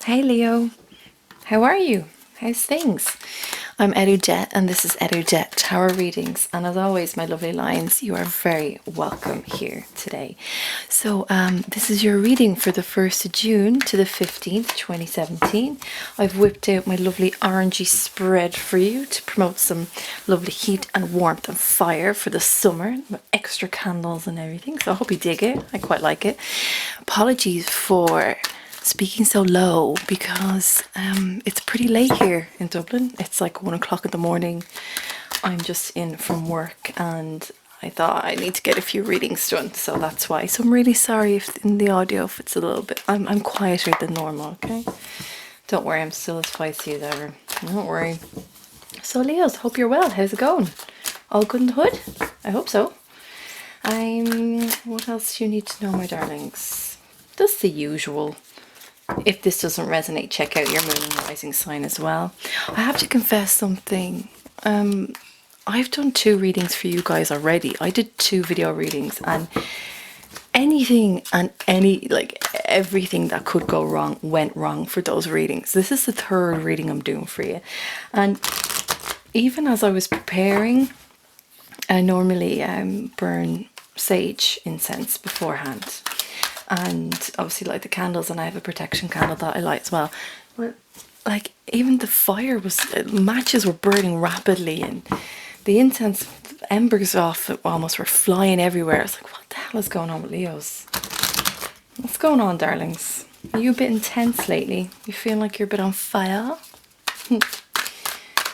Hey Leo, how are you? How's things? I'm Eriu and this is Eriu Tarot Readings, and as always, my lovely lions, you are very welcome here today. So this is your reading for the 1st of June to the 15th, 2017. I've whipped out my lovely orangey spread for you to promote some lovely heat and warmth and fire for the summer, with extra candles and everything, so I hope you dig it. I quite like it. Apologies for speaking so low because it's pretty late here in Dublin. It's like 1 o'clock in the morning. I'm just in from work and I thought I need to get a few readings done, so that's why. So I'm really sorry if in the audio if it's a little bit, I'm quieter than normal, okay? Don't worry, I'm still as feisty as ever. Don't worry. So Leos, hope you're well. How's it going? All good in the hood? I hope so. What else do you need to know, my darlings? Just the usual. If this doesn't resonate, check out your moon and rising sign as well. I have to confess something. I've done 2 readings for you guys already. I did 2 video readings, and anything and everything that could go wrong went wrong for those readings. This is the 3rd reading I'm doing for you. And even as I was preparing, I normally burn sage incense beforehand. And obviously light the candles, and I have a protection candle that I light as well. But like even the fire was, matches were burning rapidly, and the incense embers off it almost were flying everywhere. I was like, what the hell is going on with Leos? What's going on, darlings? Are you a bit intense lately? You feel like you're a bit on fire?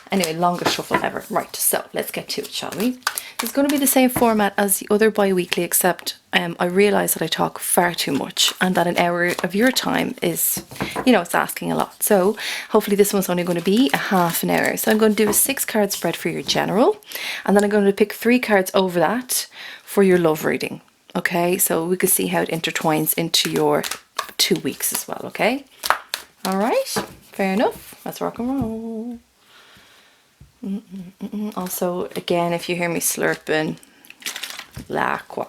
Anyway, longest shuffle ever. Right, so let's get to it, shall we? It's going to be the same format as the other bi-weekly, except I realise that I talk far too much and that an hour of your time is, it's asking a lot. So hopefully this one's only going to be a half an hour. So I'm going to do a 6-card spread for your general, and then I'm going to pick 3 cards over that for your love reading. Okay, so we can see how it intertwines into your 2 weeks as well, okay? All right, fair enough. Let's rock and roll. Also, again, if you hear me slurping, l'aqua,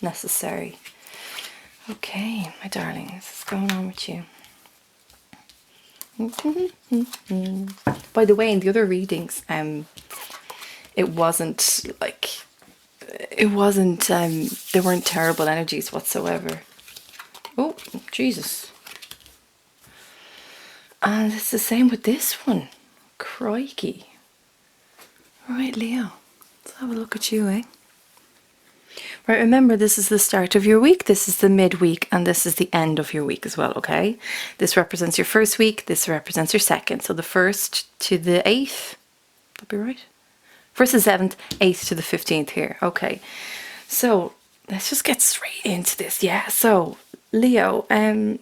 necessary. Okay, my darlings, what's going on with you? By the way, in the other readings, it wasn't, there weren't terrible energies whatsoever. Oh, Jesus. And it's the same with this one. Crikey. Right, Leo, let's have a look at you, eh? Right, remember, this is the start of your week, this is the midweek, and this is the end of your week as well, okay? This represents your first week, this represents your second. So the 1st to the 8th, that'd be right? 1st to the 7th, 8th to the 15th here, okay? So let's just get straight into this, yeah? So, Leo, are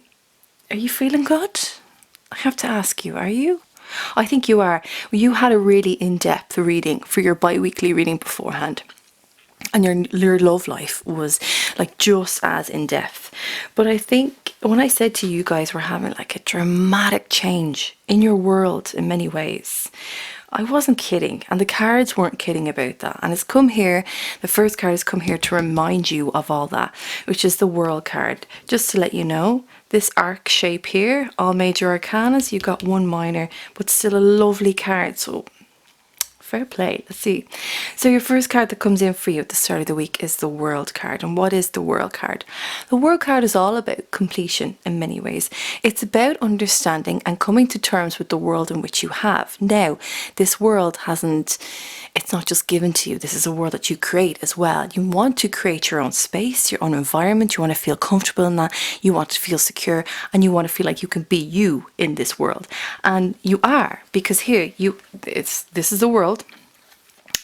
you feeling good? I have to ask you, are you? I think you are. You had a really in-depth reading for your bi-weekly reading beforehand, and your love life was like just as in-depth. But I think when I said to you guys we're having like a dramatic change in your world in many ways, I wasn't kidding, and the cards weren't kidding about that. And it's come here, the first card has come here to remind you of all that, which is the World card. Just to let you know, this arc shape here, all major arcanas, you got 1 minor, but still a lovely card. So fair play. Let's see. So your first card that comes in for you at the start of the week is the World card. And what is the World card? The World card is all about completion in many ways. It's about understanding and coming to terms with the world in which you have. Now, this world it's not just given to you. This is a world that you create as well. You want to create your own space, your own environment. You want to feel comfortable in that. You want to feel secure, and you want to feel like you can be you in this world. And you are, because here this is the world,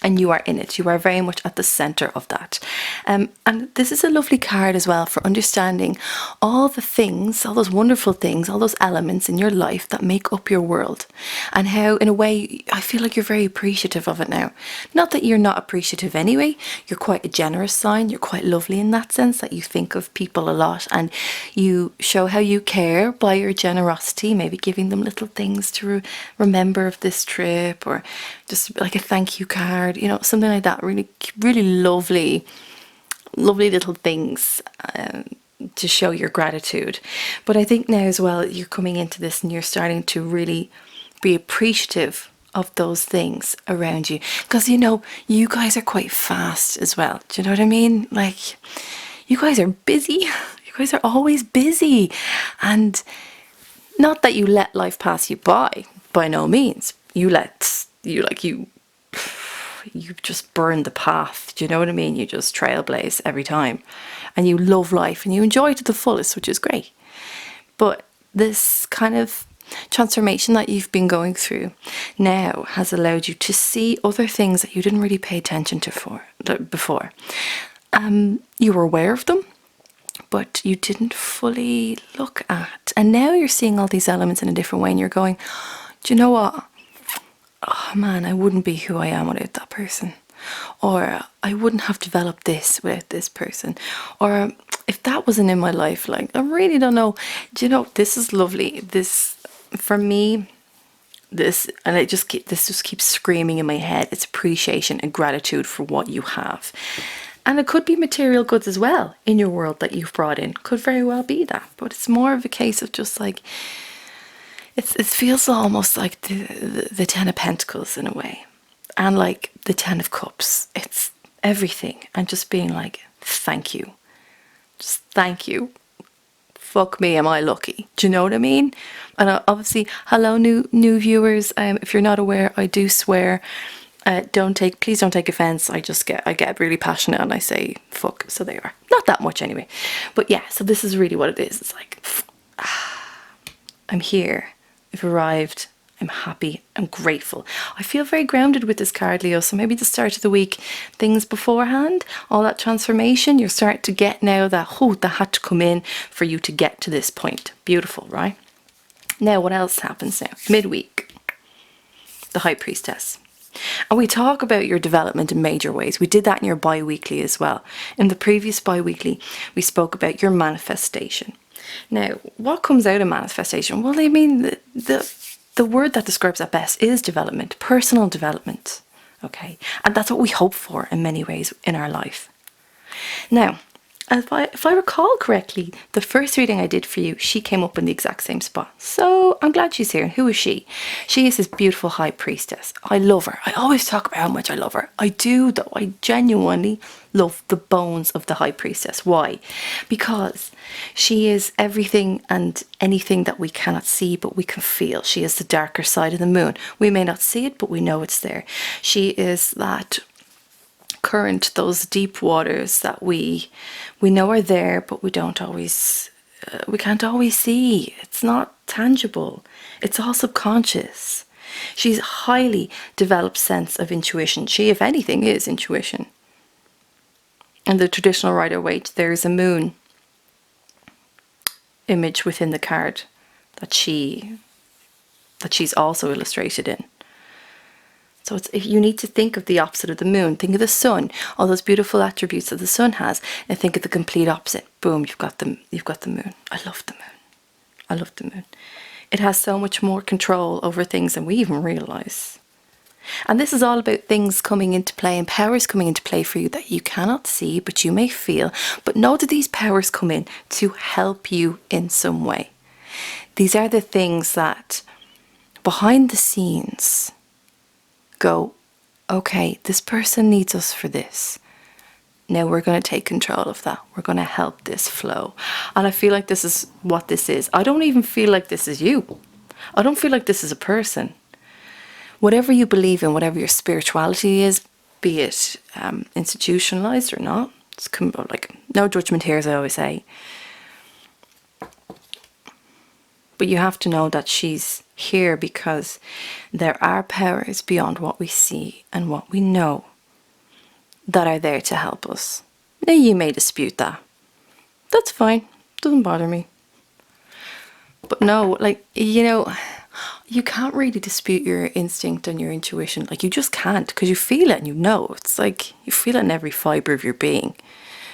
and you are in it. You are very much at the center of that. And this is a lovely card as well for understanding all the things, all those wonderful things, all those elements in your life that make up your world, and how, in a way, I feel like you're very appreciative of it now. Not that you're not appreciative anyway. You're quite a generous sign. You're quite lovely in that sense, that you think of people a lot and you show how you care by your generosity, maybe giving them little things to remember of this trip, or just like a thank you card, something like that. Really, really lovely little things to show your gratitude. But I think now as well, you're coming into this and you're starting to really be appreciative of those things around you. Because, you know, you guys are quite fast as well. Do you know what I mean? Like, you guys are busy. You guys are always busy. And not that you let life pass you by no means. You just burn the path. Do you know what I mean? You just trailblaze every time. And you love life and you enjoy it to the fullest, which is great. But this kind of transformation that you've been going through now has allowed you to see other things that you didn't really pay attention to before. You were aware of them, but you didn't fully look at. And now you're seeing all these elements in a different way and you're going, do you know what? Oh man, I wouldn't be who I am without that person. Or I wouldn't have developed this without this person. Or if that wasn't in my life, like, I really don't know. Do you know, this is lovely. This, for me, this just keeps screaming in my head. It's appreciation and gratitude for what you have. And it could be material goods as well in your world that you've brought in. Could very well be that. But it's more of a case of just like, it feels almost like the Ten of Pentacles in a way. And like the Ten of Cups. It's everything. And just being like, thank you. Just thank you. Fuck me, am I lucky? Do you know what I mean? And obviously, hello new viewers. If you're not aware, I do swear. Please don't take offense. I get really passionate and I say fuck. So there you are. Not that much anyway. But yeah, so this is really what it is. It's like, I'm here. I've arrived. I'm happy. I'm grateful. I feel very grounded with this card, Leo. So maybe the start of the week, things beforehand, all that transformation, you're starting to get now that, that had to come in for you to get to this point. Beautiful, right? Now, what else happens now? Midweek. The High Priestess. And we talk about your development in major ways. We did that in your bi-weekly as well. In the previous bi-weekly, we spoke about your manifestation. Now, what comes out of manifestation? Well, I mean, the word that describes that best is development, personal development. Okay, and that's what we hope for in many ways in our life. Now, if I recall correctly, the first reading I did for you, she came up in the exact same spot. So I'm glad she's here. And who is she? She is this beautiful High Priestess. I love her. I always talk about how much I love her. I do, though. I genuinely love the bones of the High Priestess. Why? Because she is everything and anything that we cannot see, but we can feel. She is the darker side of the moon. We may not see it, but we know it's there. She is that current, those deep waters that we know are there, but we can't always see. It's not tangible. It's all subconscious. She's a highly developed sense of intuition. She, if anything, is intuition. In the traditional Rider-Waite, there's a moon image within the card that she's also illustrated in. So if you need to think of the opposite of the moon, think of the sun, all those beautiful attributes that the sun has, and think of the complete opposite. Boom, you've got the moon. I love the moon. I love the moon. It has so much more control over things than we even realise. And this is all about things coming into play and powers coming into play for you that you cannot see, but you may feel. But know that these powers come in to help you in some way. These are the things that, behind the scenes, go, okay, this person needs us for this. Now we're going to take control of that. We're going to help this flow. And I feel like this is what this is. I don't even feel like this is you. I don't feel like this is a person. Whatever you believe in, whatever your spirituality is, be it institutionalized or not, it's like no judgment here, as I always say. But you have to know that she's here because there are powers beyond what we see and what we know that are there to help us. Now you may dispute that. That's fine. Doesn't bother me. But no, like, you know, you can't really dispute your instinct and your intuition. Like, you just can't, because you feel it and you know. It's like you feel it in every fibre of your being.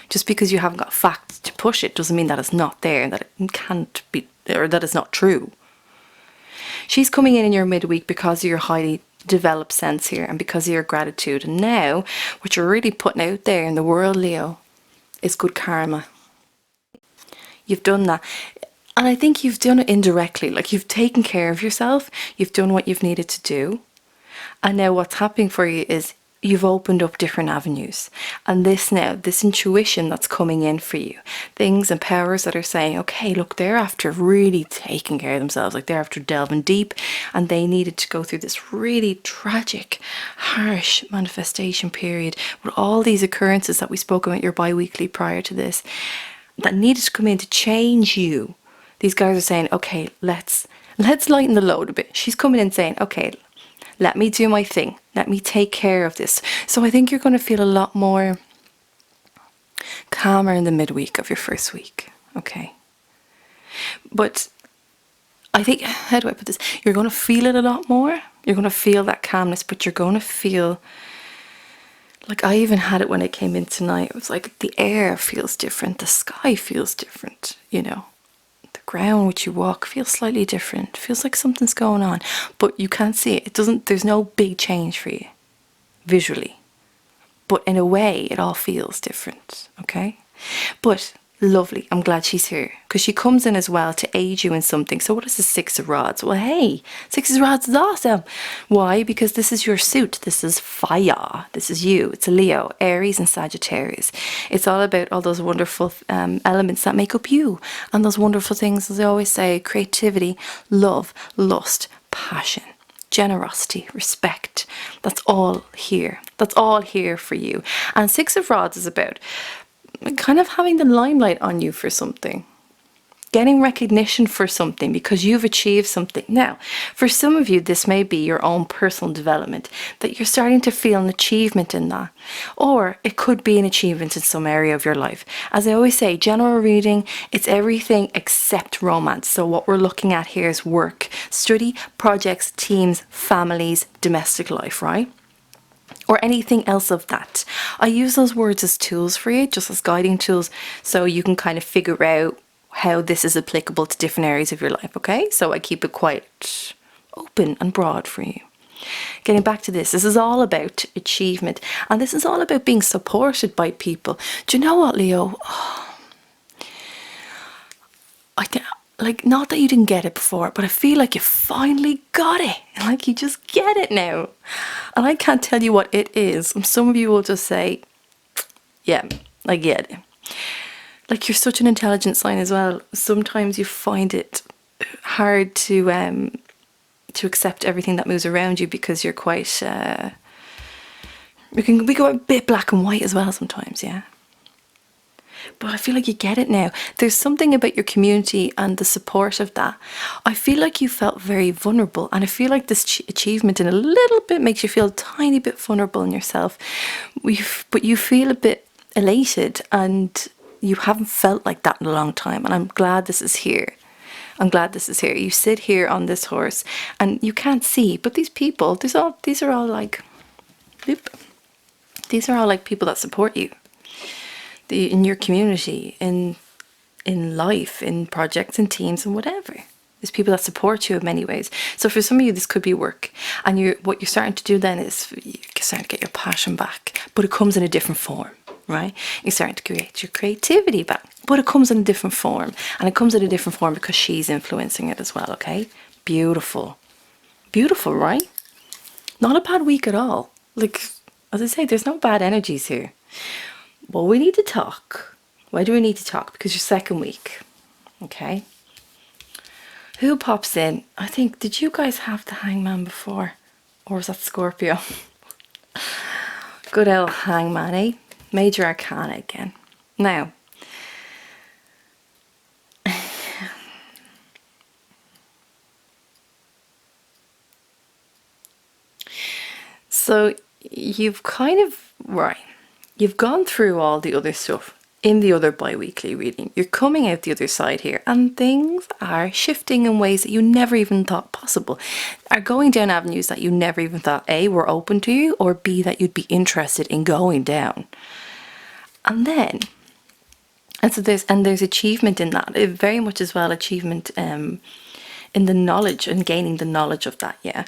Just because you haven't got facts to push it doesn't mean that it's not there and that it can't be, or that it's not true. She's coming in your midweek because of your highly developed sense here and because of your gratitude. And now, what you're really putting out there in the world, Leo, is good karma. You've done that. And I think you've done it indirectly. Like, you've taken care of yourself. You've done what you've needed to do. And now what's happening for you is you've opened up different avenues. And this now, this intuition that's coming in for you, things and powers that are saying, okay, look, they're after really taking care of themselves. Like, they're after delving deep, and they needed to go through this really tragic, harsh manifestation period with all these occurrences that we spoke about your bi-weekly prior to this, that needed to come in to change you. These guys are saying, okay, let's lighten the load a bit. She's coming in saying, okay, let me do my thing. Let me take care of this. So I think you're going to feel a lot more calmer in the midweek of your first week. Okay. But I think, how do I put this? You're going to feel it a lot more. You're going to feel that calmness, but you're going to feel, like, I even had it when it came in tonight. It was like the air feels different. The sky feels different, you know. Ground which you walk feels slightly different. Feels like something's going on, but you can't see it. It doesn't. There's no big change for you visually, but in a way it all feels different. Okay, but lovely. I'm glad she's here, because she comes in as well to aid you in something. So what is the Six of Rods? Well, hey, Six of Rods is awesome. Why? Because this is your suit. This is fire. This is you. It's a Leo, Aries and Sagittarius. It's all about all those wonderful elements that make up you, and those wonderful things, as I always say: creativity, love, lust, passion, generosity, respect. That's all here. That's all here for you. And Six of Rods is about kind of having the limelight on you for something, getting recognition for something because you've achieved something. Now, for some of you, this may be your own personal development, that you're starting to feel an achievement in that, or it could be an achievement in some area of your life. As I always say, general reading, it's everything except romance. So what we're looking at here is work, study, projects, teams, families, domestic life, right? Or anything else of that. I use those words as tools for you, just as guiding tools, so you can kind of figure out how this is applicable to different areas of your life, okay? So I keep it quite open and broad for you. Getting back to this is all about achievement, and this is all about being supported by people. Do you know what, Leo? Like, not that you didn't get it before, but I feel like you finally got it. Like, you just get it now. And I can't tell you what it is. And some of you will just say, yeah, I get it. Like, you're such an intelligent sign as well. Sometimes you find it hard to accept everything that moves around you, because you're quite, we go a bit black and white as well sometimes, yeah. But I feel like you get it now. There's something about your community and the support of that. I feel like you felt very vulnerable, and I feel like this achievement in a little bit makes you feel a tiny bit vulnerable in yourself. But you feel a bit elated, and you haven't felt like that in a long time, and I'm glad this is here. I'm glad this is here. You sit here on this horse and you can't see, but these people, these are all like, these are all like people that support you. In your community, in life, in projects and teams and whatever. There's people that support you in many ways. So for some of you, this could be work. And what you're starting to do then is you're starting to get your passion back, but it comes in a different form, right? You're starting to create your creativity back, but it comes in a different form. And it comes in a different form because she's influencing it as well, okay? Beautiful. Beautiful, right? Not a bad week at all. Like, as I say, there's no bad energies here. Well, we need to talk. Why do we need to talk? Because your second week, okay? Who pops in? I think, did you guys have the Hangman before? Or was that Scorpio? Good old Hangman, eh? Major Arcana again. Now, so you've kind of, right. You've gone through all the other stuff in the other bi-weekly reading. You're coming out the other side here, and things are shifting in ways that you never even thought possible. Are going down avenues that you never even thought A, were open to you, or B, that you'd be interested in going down. So there's achievement in that. It very much as well achievement in the knowledge and gaining the knowledge of that, yeah.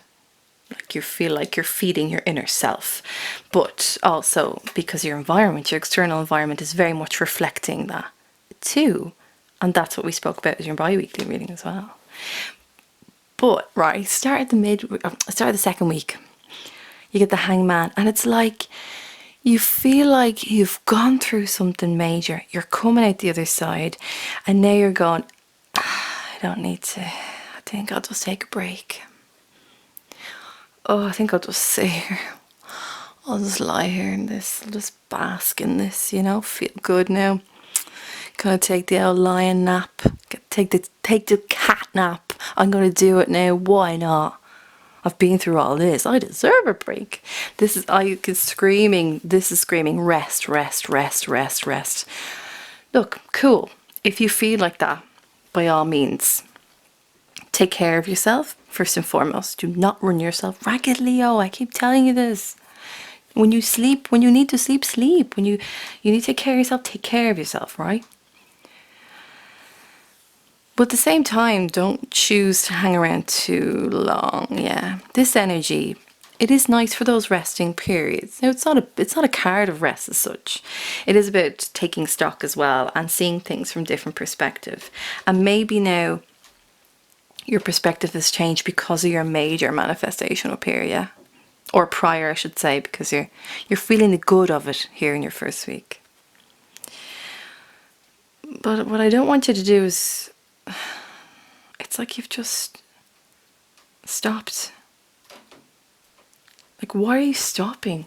Like, you feel like you're feeding your inner self, but also because your environment, your external environment, is very much reflecting that too. And that's what we spoke about in your bi-weekly reading as well. But, right, start the second week. You get the Hangman, and it's like you feel like you've gone through something major. You're coming out the other side, and now you're going, I don't need to. I think I'll just take a break. Oh, I think I'll just sit here. I'll just lie here in this. I'll just bask in this, you know, feel good now. Gonna take the old lion nap. Take the cat nap. I'm gonna do it now. Why not? I've been through all this. I deserve a break. This is screaming rest, rest, rest, rest, rest. Look, cool. If you feel like that, by all means, take care of yourself first and foremost. Do not run yourself ragged, Leo. I keep telling you this. When you sleep, when you need to sleep, sleep. When you need to take care of yourself, take care of yourself, right? But at the same time, don't choose to hang around too long. Yeah, this energy, it is nice for those resting periods. Now, it's not a card of rest as such. It is about taking stock as well and seeing things from different perspective. And maybe now your perspective has changed because of your major manifestation up here, yeah, or prior, I should say, because you're feeling the good of it here in your first week. But what I don't want you to do is, it's like you've just stopped. Like, why are you stopping?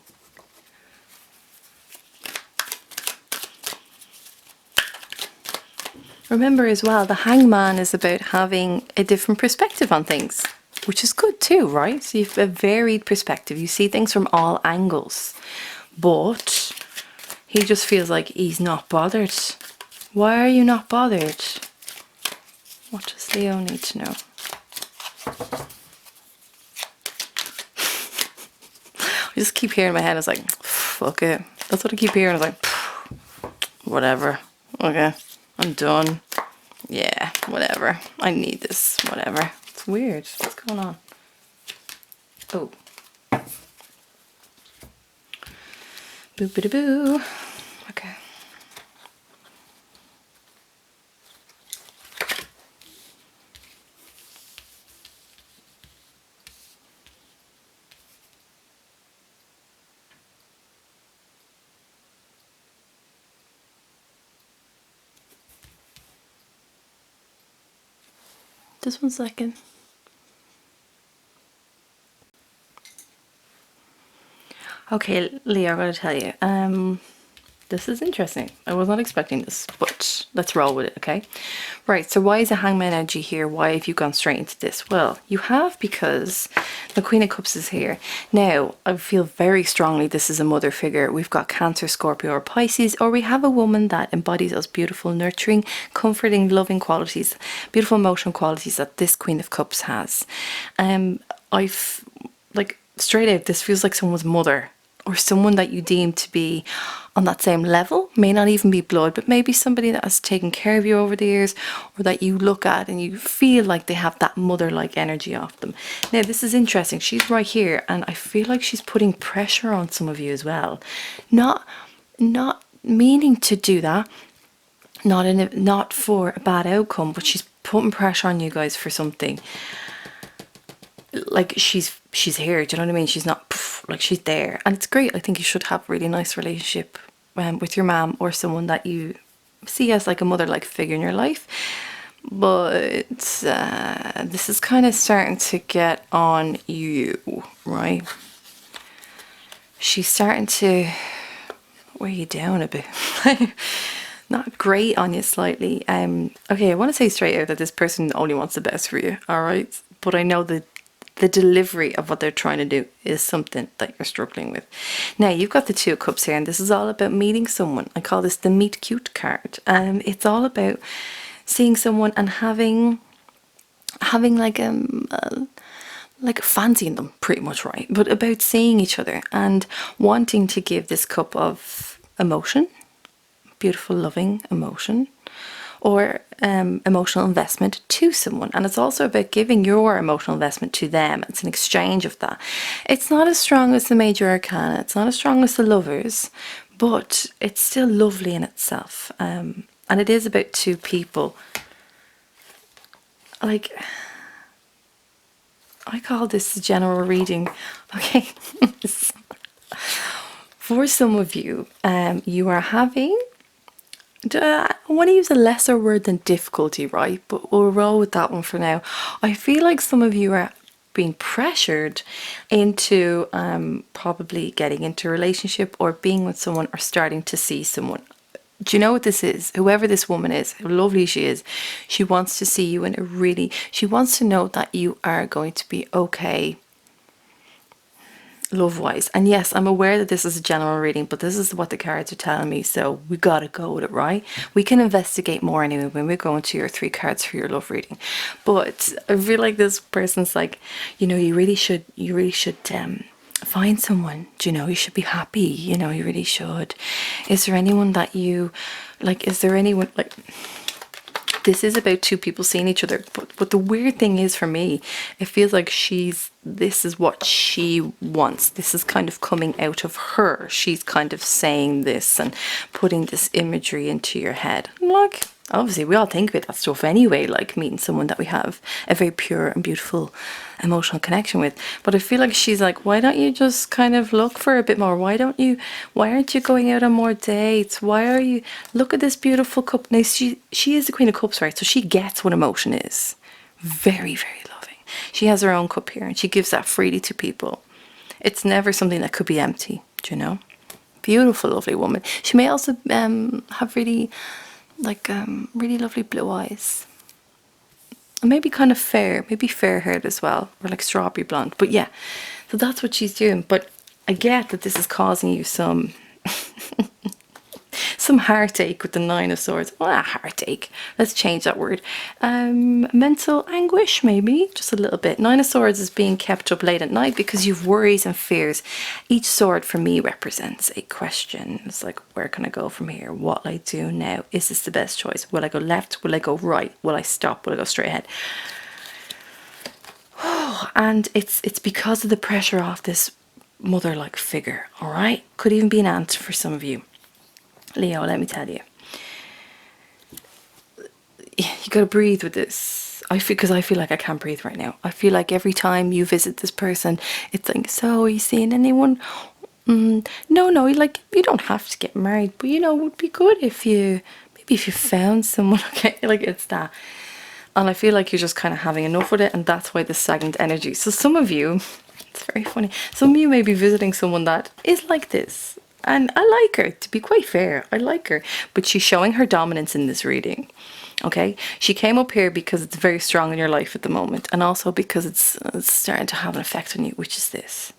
Remember as well, the Hangman is about having a different perspective on things, which is good too, right? So you have a varied perspective. You see things from all angles. But he just feels like he's not bothered. Why are you not bothered? What does Leo need to know? I just keep hearing in my head, it's like, fuck it. That's what I keep hearing. It's like, whatever. Okay, I'm done. Yeah, whatever. I need this. Whatever. It's weird. What's going on? Oh. Boop-a-da-boo. Okay. Just 1 second. Okay, Leo, I'm going to tell you. This is interesting. I was not expecting this, but let's roll with it, okay? Right, so why is the Hangman energy here? Why have you gone straight into this? Well, you have because the Queen of Cups is here. Now, I feel very strongly this is a mother figure. We've got Cancer, Scorpio, or Pisces, or we have a woman that embodies those beautiful, nurturing, comforting, loving qualities, beautiful emotional qualities that this Queen of Cups has. I've, like, straight out, this feels like someone's mother, or someone that you deem to be on that same level. May not even be blood, but maybe somebody that has taken care of you over the years, or that you look at and you feel like they have that mother-like energy off them. Now, this is interesting. She's right here, and I feel like she's putting pressure on some of you as well. Not meaning to do that, not for a bad outcome, but she's putting pressure on you guys for something. Like, she's here, do you know what I mean? She's not like, she's there, and it's great. I think you should have a really nice relationship with your mom, or someone that you see as like a mother-like figure in your life. But this is kind of starting to get on you, right? She's starting to weigh you down a bit. Not great on you slightly. Okay, I want to say straight out that this person only wants the best for you, all right? But I know that the delivery of what they're trying to do is something that you're struggling with. Now, you've got the Two of Cups here, and this is all about meeting someone. I call this the meet cute card. It's all about seeing someone and having like fancying them, pretty much, right? But about seeing each other and wanting to give this cup of emotion, beautiful, loving emotion, or emotional investment to someone. And it's also about giving your emotional investment to them. It's an exchange of that. It's not as strong as the Major Arcana. It's not as strong as the Lovers, but it's still lovely in itself. And and it is about two people. Like, I call this the general reading, okay? For some of you, you are having, I want to use a lesser word than difficulty, right? But we'll roll with that one for now. I feel like some of you are being pressured into probably getting into a relationship or being with someone or starting to see someone. Do you know what this is? Whoever this woman is, how lovely she is, she wants to see you in a really, she wants to know that you are going to be okay love-wise. And yes, I'm aware that this is a general reading, but this is what the cards are telling me, so we gotta go with it, right? We can investigate more anyway when we go into your 3 cards for your love reading. But I feel like this person's like, you know, you really should find someone. Do you know, you should be happy, you know, you really should. Is there anyone that you like? Is there anyone like, this is about two people seeing each other, but the weird thing is, for me, it feels like this is what she wants. This is kind of coming out of her. She's kind of saying this and putting this imagery into your head. Like, obviously we all think about that stuff anyway, like meeting someone that we have a very pure and beautiful emotional connection with. But I feel like she's like, why don't you just kind of look for a bit more? Why aren't you going out on more dates? Why are you, look at this beautiful cup. Now she is the Queen of Cups, right? So she gets what emotion is. Very, very loving. She has her own cup here and she gives that freely to people. It's never something that could be empty, do you know? Beautiful, lovely woman. She may also have really really lovely blue eyes. And maybe kind of fair, maybe fair haired as well, or like strawberry blonde. But yeah, so that's what she's doing. But I get that this is causing you some some heartache with the 9 of Swords. Heartache. Let's change that word. Mental anguish, maybe, just a little bit. 9 of Swords is being kept up late at night because you've worries and fears. Each sword for me represents a question. It's like, where can I go from here? What will I do now? Is this the best choice? Will I go left? Will I go right? Will I stop? Will I go straight ahead? And it's because of the pressure of this mother-like figure, all right? Could even be an aunt for some of you. Leo, let me tell you, you gotta breathe with this. Because I feel like I can't breathe right now. I feel like every time you visit this person, it's like, so are you seeing anyone? No, like, you don't have to get married, but you know, it would be good if you found someone, okay? Like, it's that. And I feel like you're just kind of having enough with it, and that's why the stagnant energy. So some of you, it's very funny, some of you may be visiting someone that is like this. And I like her, to be quite fair. I like her. But she's showing her dominance in this reading. Okay? She came up here because it's very strong in your life at the moment. And also because it's starting to have an effect on you, which is this.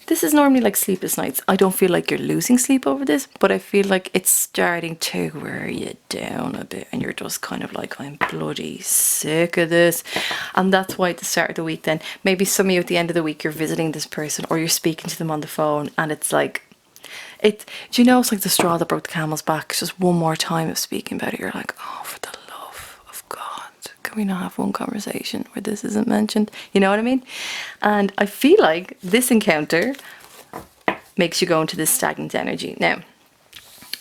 This is normally like sleepless nights. I don't feel like you're losing sleep over this, but I feel like it's starting to wear you down a bit. And you're just kind of like, I'm bloody sick of this. And that's why at the start of the week then, maybe some of you at the end of the week, you're visiting this person or you're speaking to them on the phone and it's like, do you know, it's like the straw that broke the camel's back. It's just one more time of speaking about it. You're like, oh, for the love of God, can we not have one conversation where this isn't mentioned? You know what I mean? And I feel like this encounter makes you go into this stagnant energy. Now,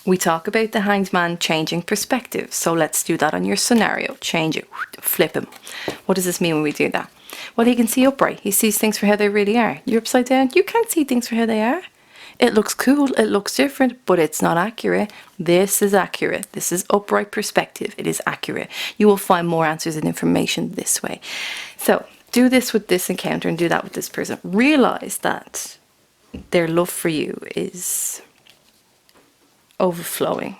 we talk about the Hanged Man changing perspective. So let's do that on your scenario. Change it, flip him. What does this mean when we do that? Well, he can see upright. He sees things for how they really are. You're upside down. You can't see things for how they are. It looks cool, it looks different, but it's not accurate. This is accurate. This is upright perspective. It is accurate. You will find more answers and information this way. So do this with this encounter and do that with this person. Realize that their love for you is overflowing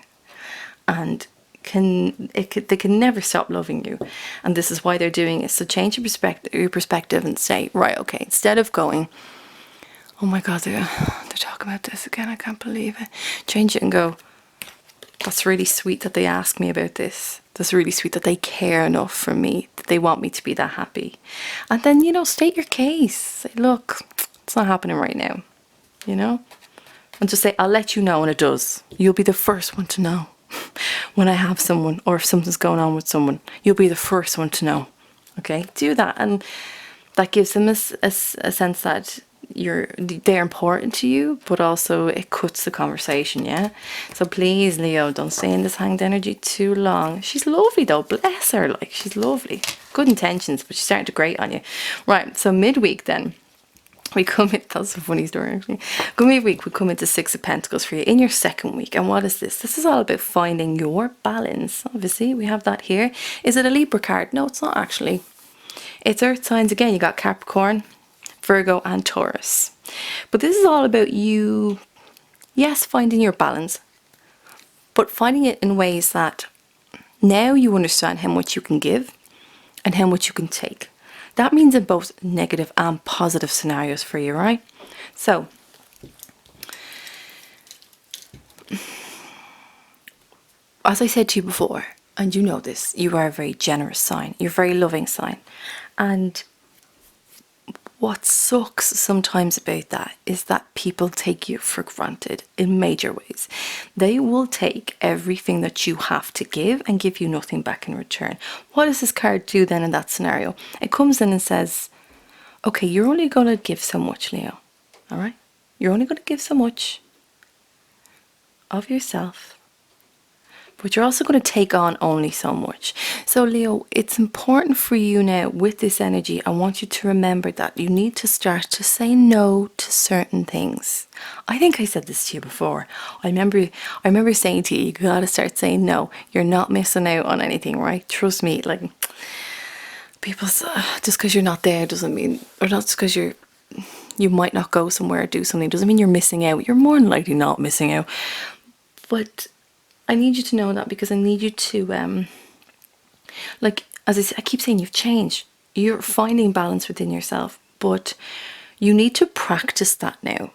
and they can never stop loving you. And this is why they're doing it. So change your perspective and say, right, okay, instead of going, oh my God, they're talking about this again, I can't believe it. Change it and go, that's really sweet that they ask me about this. That's really sweet that they care enough for me, that they want me to be that happy. And then, you know, state your case. Say, look, it's not happening right now, you know? And just say, I'll let you know when it does. You'll be the first one to know when I have someone or if something's going on with someone. You'll be the first one to know, okay? Do that. And that gives them a sense that they're important to you, but also it cuts the conversation, yeah? So please, Leo, don't stay in this hanged energy too long. She's lovely though, bless her, like, she's lovely. Good intentions, but she's starting to grate on you. Right, so midweek then. We come in, that's a funny story actually. Go midweek, we come into Six of Pentacles for you in your second week. And what is this? This is all about finding your balance. Obviously, we have that here. Is it a Libra card? No, it's not actually. It's earth signs again. You got Capricorn, Virgo and Taurus. But this is all about you, yes, finding your balance, but finding it in ways that now you understand how much you can give and how much you can take. That means in both negative and positive scenarios for you, right? So, as I said to you before, and you know this, you are a very generous sign. You're a very loving sign. And what sucks sometimes about that is that people take you for granted in major ways. They will take everything that you have to give and give you nothing back in return. What does this card do then in that scenario? It comes in and says, okay, you're only going to give so much, Leo. All right? You're only going to give so much of yourself. But you're also going to take on only so much. So Leo, it's important for you now with this energy. I want you to remember that you need to start to say no to certain things. I think I said this to you before. I remember saying to you, you got to start saying no. You're not missing out on anything, right? Trust me, like people, just because you're not there doesn't mean, or not just because you might not go somewhere or do something doesn't mean you're missing out. You're more than likely not missing out. But I need you to know that because I need you to, like, as I keep saying, you've changed. You're finding balance within yourself, but you need to practice that now.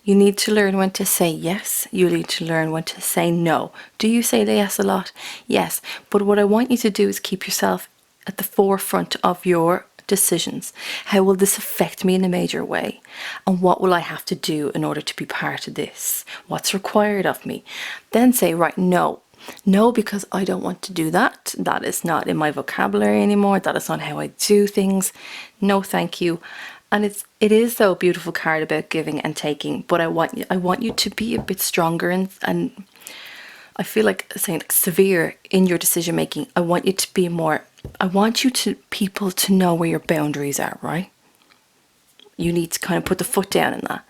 You need to learn when to say yes. You need to learn when to say no. Do you say yes a lot? Yes. But what I want you to do is keep yourself at the forefront of your decisions. How will this affect me in a major way? And what will I have to do in order to be part of this? What's required of me? Then say, right, no. No, because I don't want to do that. That is not in my vocabulary anymore. That is not how I do things. No, thank you. And it is though a beautiful card about giving and taking, but I want you to be a bit stronger and I feel like saying like severe in your decision making. I want you to be more, I want you to people to know where your boundaries are, right? You need to kind of put the foot down in that.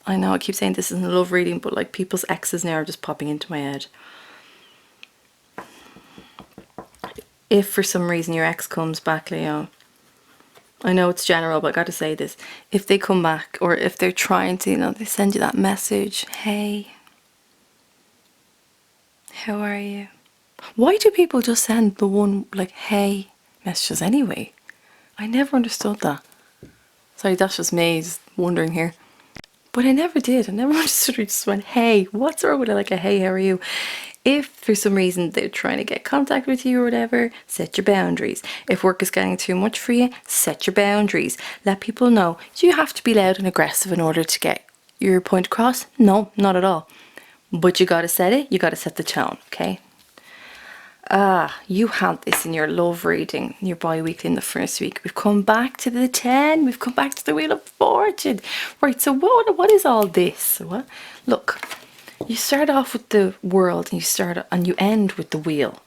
I know I keep saying this isn't a love reading, but like people's exes now are just popping into my head. If for some reason your ex comes back, Leo, I know it's general, but I gotta say this. If they come back, or if they're trying to, they send you that message, hey, how are you? Why do people just send the one, like, hey, messages anyway? I never understood that. Sorry, that's just me, just wondering here. But I never did. I never understood. I just went, hey, what's wrong with it? Like a hey, how are you? If for some reason they're trying to get contact with you or whatever, set your boundaries. If work is getting too much for you, set your boundaries. Let people know. Do you have to be loud and aggressive in order to get your point across? No, not at all. But you got to set it. You got to set the tone, okay? You had this in your love reading, your bi-weekly in the first week. We've come back to the 10. We've come back to the Wheel of Fortune. Right, so what is all this? What? Look, you start off with the world and you end with the wheel.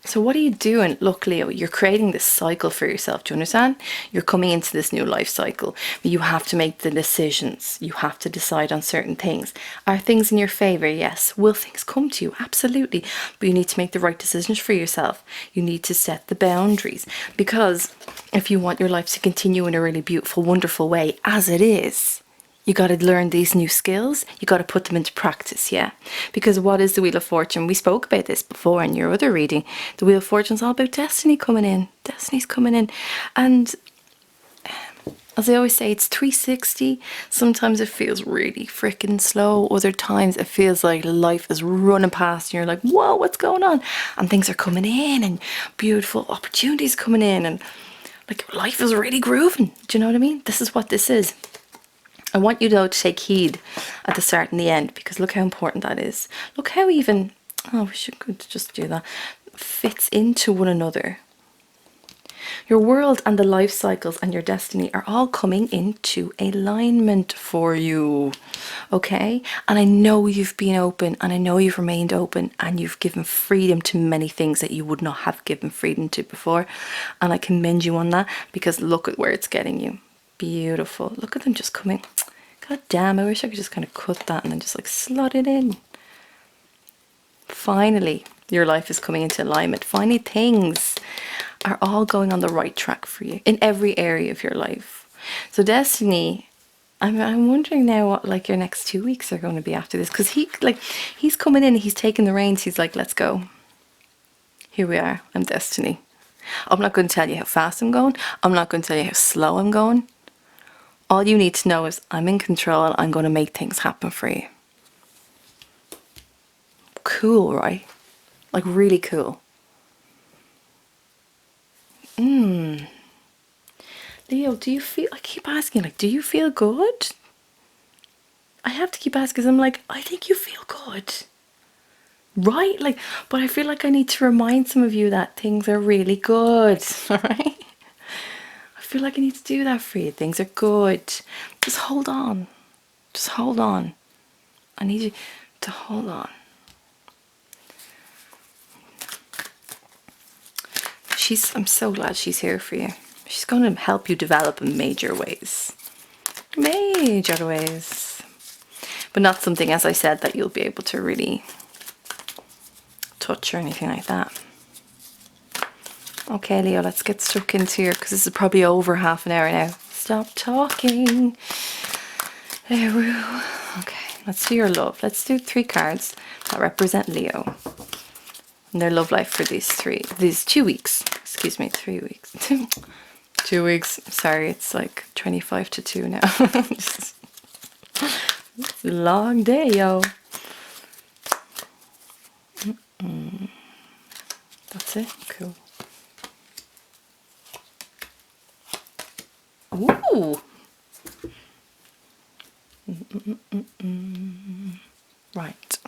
So what are you doing? Look, Leo, you're creating this cycle for yourself. Do you understand? You're coming into this new life cycle. You have to make the decisions. You have to decide on certain things. Are things in your favour? Yes. Will things come to you? Absolutely. But you need to make the right decisions for yourself. You need to set the boundaries. Because if you want your life to continue in a really beautiful, wonderful way, as it is, you got to learn these new skills. You got to put them into practice, yeah? Because what is the Wheel of Fortune? We spoke about this before in your other reading. The Wheel of Fortune is all about destiny coming in. Destiny's coming in. And as I always say, it's 360. Sometimes it feels really freaking slow. Other times it feels like life is running past and you're like, whoa, what's going on? And things are coming in and beautiful opportunities coming in. And like life is really grooving. Do you know what I mean? This is what this is. I want you though to take heed at the start and the end, because look how important that is. Look how even, we should just do that, fits into one another. Your world and the life cycles and your destiny are all coming into alignment for you. Okay? And I know you've been open, and I know you've remained open, and you've given freedom to many things that you would not have given freedom to before. And I commend you on that, because look at where it's getting you. Beautiful. Look at them just coming. God damn, I wish I could just kind of cut that and then just like slot it in. Finally, your life is coming into alignment. Finally, things are all going on the right track for you in every area of your life. So destiny, I'm wondering now what like your next 2 weeks are going to be after this, because he's coming in, he's taking the reins, he's like, let's go. Here we are, I'm destiny. I'm not going to tell you how fast I'm going. I'm not going to tell you how slow I'm going. All you need to know is I'm in control. I'm going to make things happen for you. Cool, right? Like really cool. Leo, do you feel, I keep asking, like, do you feel good? I have to keep asking, because I'm like, I think you feel good. Right? Like, but I feel like I need to remind some of you that things are really good. All right? I feel like I need to do that for you. Things are good. Just hold on. Just hold on. I need you to hold on. I'm so glad she's here for you. She's going to help you develop in major ways. Major ways. But not something, as I said, that you'll be able to really touch or anything like that. Okay, Leo, let's get stuck into here, because this is probably over half an hour now. Stop talking. Eriu. Okay, let's do your love. Let's do 3 cards that represent Leo and their love life for these 2 weeks. Excuse me, 3 weeks. 2 weeks. Sorry, it's like 25 to 2 now. It's a long day, yo. That's it. Cool. Ooh. Right.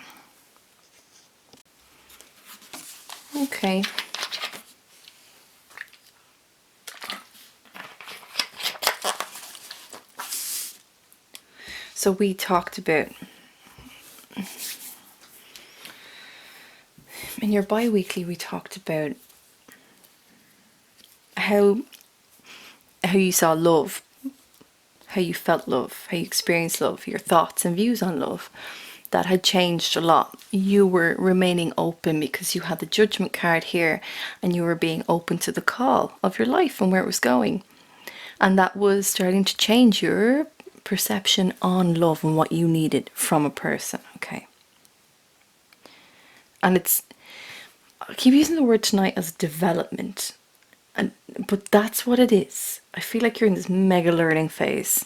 Okay. So we talked about, in your bi-weekly, we talked about how you saw love, how you felt love, how you experienced love, your thoughts and views on love. That had changed a lot. You were remaining open because you had the judgment card here, and you were being open to the call of your life and where it was going. And that was starting to change your perception on love and what you needed from a person. Okay. And I keep using the word tonight as development, but that's what it is. I feel like you're in this mega learning phase.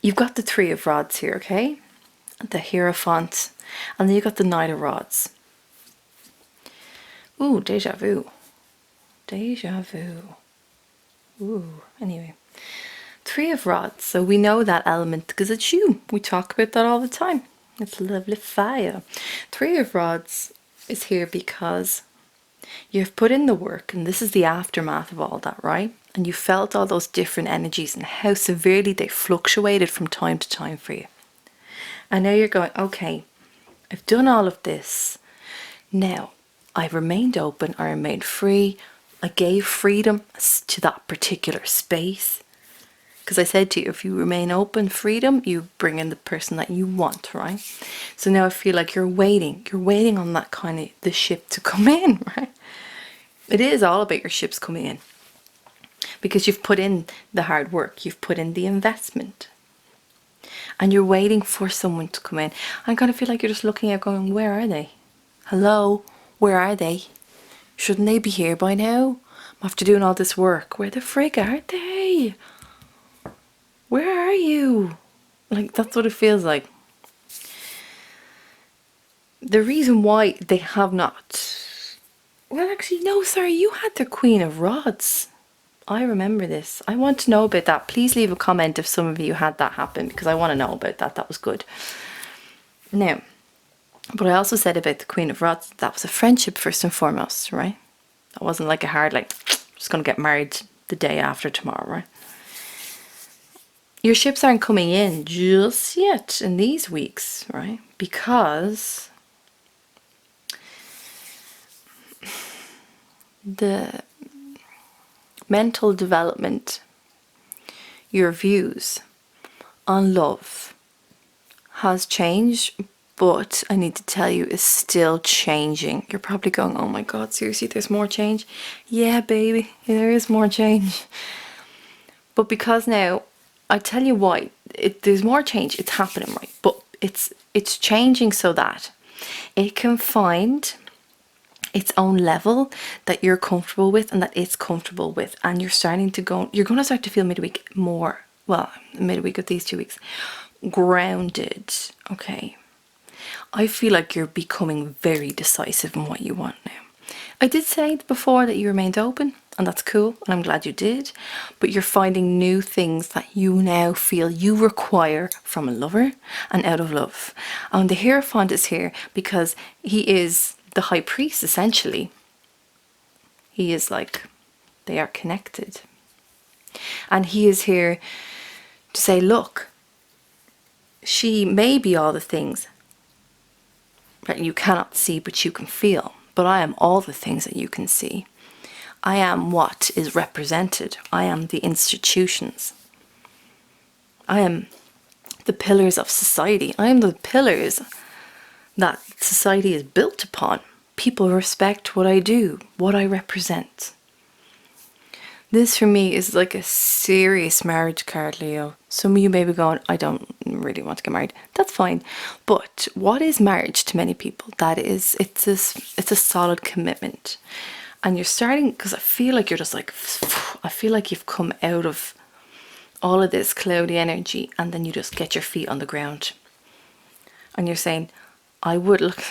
You've got the 3 of Rods here, okay? The Hierophant, and then you got the Knight of Rods. Ooh, deja vu. Deja vu. Ooh, anyway. 3 of Rods, so we know that element because it's you. We talk about that all the time. It's lovely fire. 3 of Rods is here because you've put in the work, and this is the aftermath of all that, right? And you felt all those different energies and how severely they fluctuated from time to time for you. And now you're going, okay, I've done all of this. Now, I've remained open, I remained free. I gave freedom to that particular space. Because I said to you, if you remain open, freedom, you bring in the person that you want, right? So now I feel like you're waiting on that kind of, the ship to come in, right? It is all about your ships coming in. Because you've put in the hard work, you've put in the investment. And you're waiting for someone to come in. I kind of feel like you're just looking out going, where are they? Hello? Where are they? Shouldn't they be here by now? I'm after doing all this work. Where the frig are they? Where are you? Like, that's what it feels like. The reason why they have not... Well, actually, no, sorry. You had the Queen of Rods. I remember this. I want to know about that. Please leave a comment if some of you had that happen, because I want to know about that. That was good. Now, but I also said about the Queen of Rods, that was a friendship first and foremost, right? That wasn't like a hard, like, just going to get married the day after tomorrow, right? Your ships aren't coming in just yet in these weeks, right? Because the mental development, your views on love has changed, but I need to tell you, is still changing. You're probably going, oh my God, seriously, there's more change? Yeah, baby, there is more change. But because now, I tell you why, there's more change, it's happening, right? But it's changing so that it can find its own level that you're comfortable with and that it's comfortable with. And you're going to start to feel midweek more, well, midweek of these 2 weeks, grounded, okay? I feel like you're becoming very decisive in what you want now. I did say before that you remained open, and that's cool, and I'm glad you did, but you're finding new things that you now feel you require from a lover and out of love. And the Hierophant is here because he is the high priest, essentially. He is like, they are connected. And he is here to say, look, she may be all the things that you cannot see but you can feel, but I am all the things that you can see. I am what is represented. I am the institutions. I am the pillars of society. I am the pillars that society is built upon. People respect what I do, what I represent. This for me is like a serious marriage card, Leo. Some of you may be going, I don't really want to get married. That's fine. But what is marriage to many people? It's a solid commitment. And you're starting, because I feel like you're just like, I feel like you've come out of all of this cloudy energy and then you just get your feet on the ground. And you're saying, I would like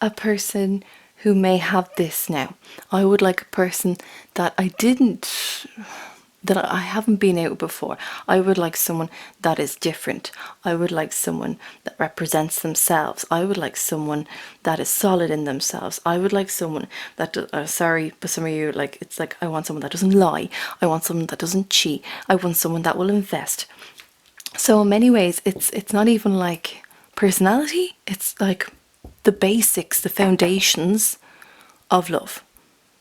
a person who may have this now. I would like a person that I haven't been out before. I would like someone that is different. I would like someone that represents themselves. I would like someone that is solid in themselves. I would like someone that, sorry, but some of you, like, it's like, I want someone that doesn't lie. I want someone that doesn't cheat. I want someone that will invest. So in many ways, it's not even like personality. It's like the basics, the foundations of love.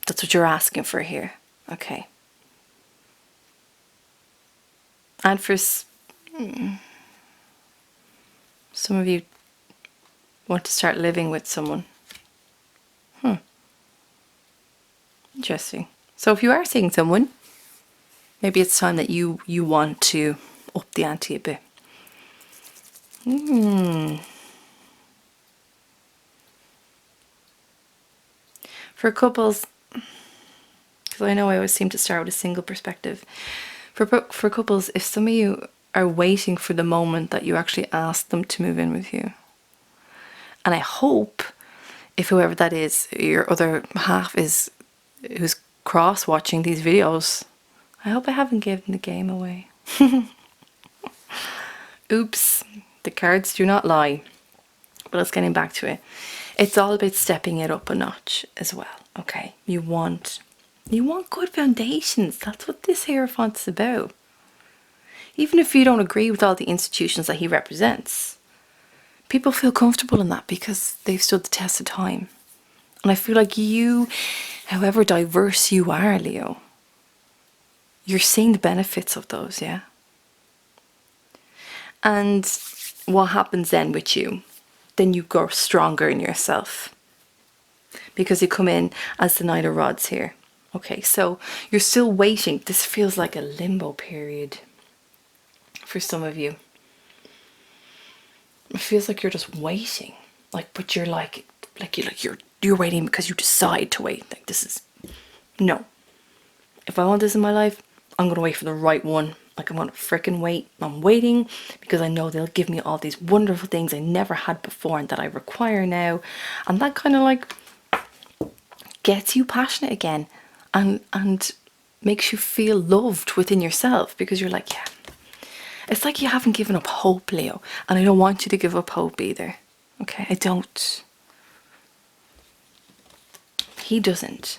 That's what you're asking for here. Okay. And for some of you want to start living with someone. Interesting. So if you are seeing someone, maybe it's time that you want to up the ante a bit. For couples, because I know I always seem to start with a single perspective. For couples, if some of you are waiting for the moment that you actually ask them to move in with you, and I hope, if whoever that is, your other half is, who's cross-watching these videos, I hope I haven't given the game away. Oops, the cards do not lie. But let's getting back to it. It's all about stepping it up a notch as well, okay? You want good foundations. That's what this Hierophant is about. Even if you don't agree with all the institutions that he represents, people feel comfortable in that because they've stood the test of time. And I feel like you, however diverse you are, Leo, you're seeing the benefits of those, yeah? And what happens then with you? Then you grow stronger in yourself because you come in as the Knight of Rods here. Okay, so you're still waiting. This feels like a limbo period for some of you. It feels like you're just waiting, like, but you're you're waiting because you decide to wait. Like, this is, no. If I want this in my life, I'm gonna wait for the right one. Like, I'm gonna frickin' wait. I'm waiting because I know they'll give me all these wonderful things I never had before and that I require now. And that kind of like gets you passionate again and makes you feel loved within yourself because you're like, yeah. It's like you haven't given up hope, Leo. And I don't want you to give up hope either. Okay, I don't. he doesn't.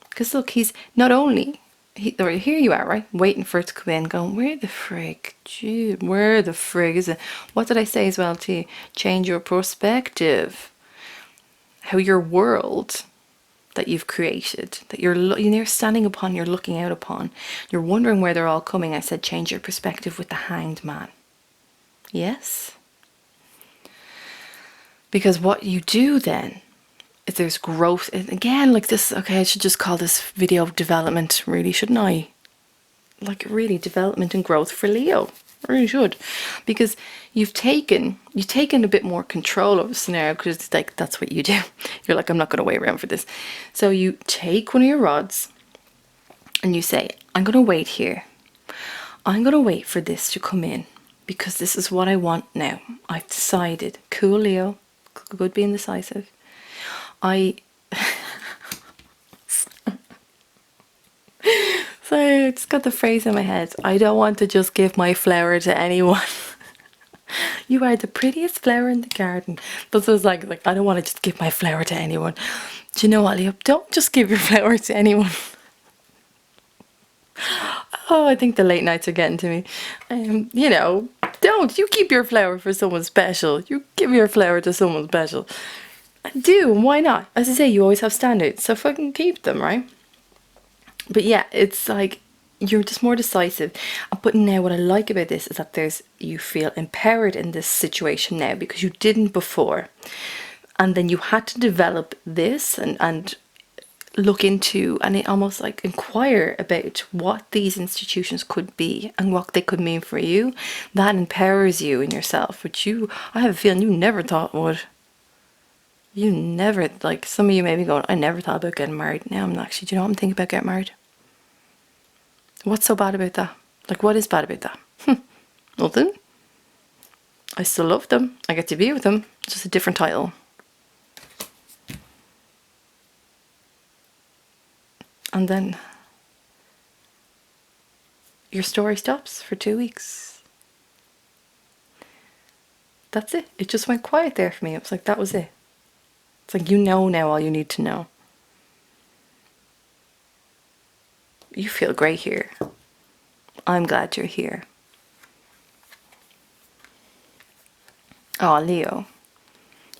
Because look, he's not only, here you are, right? Waiting for it to come in, going, where the frig? Jude, where the frig is it? What did I say as well to you? Change your perspective. How your world that you've created, that you're standing upon, you're looking out upon, you're wondering where they're all coming. I said, change your perspective with the Hanged Man. Yes? Because what you do then, if there's growth, and again, like this, okay, I should just call this video development, really, shouldn't I? Like, really, development and growth for Leo. I really should. Because you've taken a bit more control of the scenario, because it's like, that's what you do. You're like, I'm not going to wait around for this. So you take one of your rods and you say, I'm going to wait here. I'm going to wait for this to come in, because this is what I want now. I've decided. Cool, Leo. Good being decisive. So I just got the phrase in my head. I don't want to just give my flower to anyone. You are the prettiest flower in the garden. But so it's like I don't want to just give my flower to anyone. Do you know what, Leo? Don't just give your flower to anyone. Oh, I think the late nights are getting to me. You know, don't. You keep your flower for someone special. You give your flower to someone special. Do, why not? As I say, you always have standards, so fucking keep them, right? But yeah, it's like you're just more decisive. But now what I like about this is that you feel empowered in this situation now, because you didn't before. And then you had to develop this and look into, and almost like inquire about what these institutions could be and what they could mean for you. That empowers you in yourself, which I have a feeling you never thought would. You never, like, some of you may be going, I never thought about getting married. Now I'm actually, do you know what I'm thinking about getting married? What's so bad about that? Like, what is bad about that? Nothing. I still love them. I get to be with them. It's just a different title. And then your story stops for 2 weeks. That's it. It just went quiet there for me. It was like, that was it. It's like, you know now all you need to know. You feel great here. I'm glad you're here. Oh, Leo.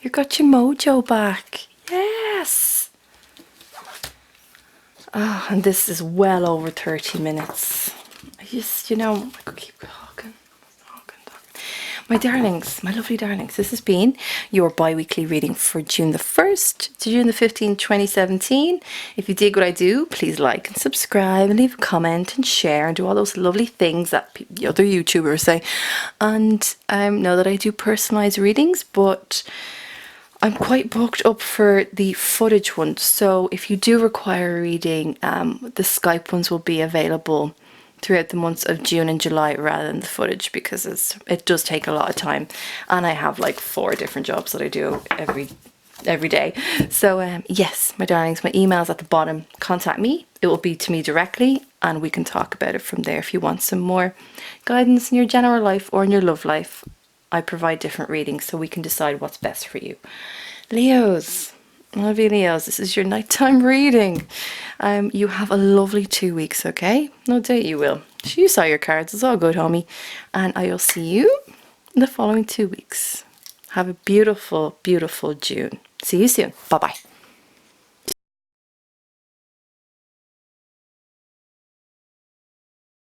You got your mojo back. Yes. Oh, and this is well over 30 minutes. I just, I could keep talking. My darlings, my lovely darlings, this has been your bi-weekly reading for June the 1st to June the 15th, 2017. If you dig what I do, please like and subscribe and leave a comment and share and do all those lovely things that the other YouTubers say. And know that I do personalised readings, but I'm quite booked up for the footage ones. So if you do require a reading, the Skype ones will be available throughout the months of June and July rather than the footage, because it does take a lot of time, and I have like 4 different jobs that I do every day. So yes, my darlings, my email's at the bottom. Contact me. It will be to me directly, and we can talk about it from there. If you want some more guidance in your general life or in your love life, I provide different readings so we can decide what's best for you. Leos, lovely Leos, this is your nighttime reading. You have a lovely 2 weeks, okay? No doubt you will. You saw your cards, it's all good, homie. And I will see you in the following 2 weeks. Have a beautiful, beautiful June. See you soon. Bye-bye.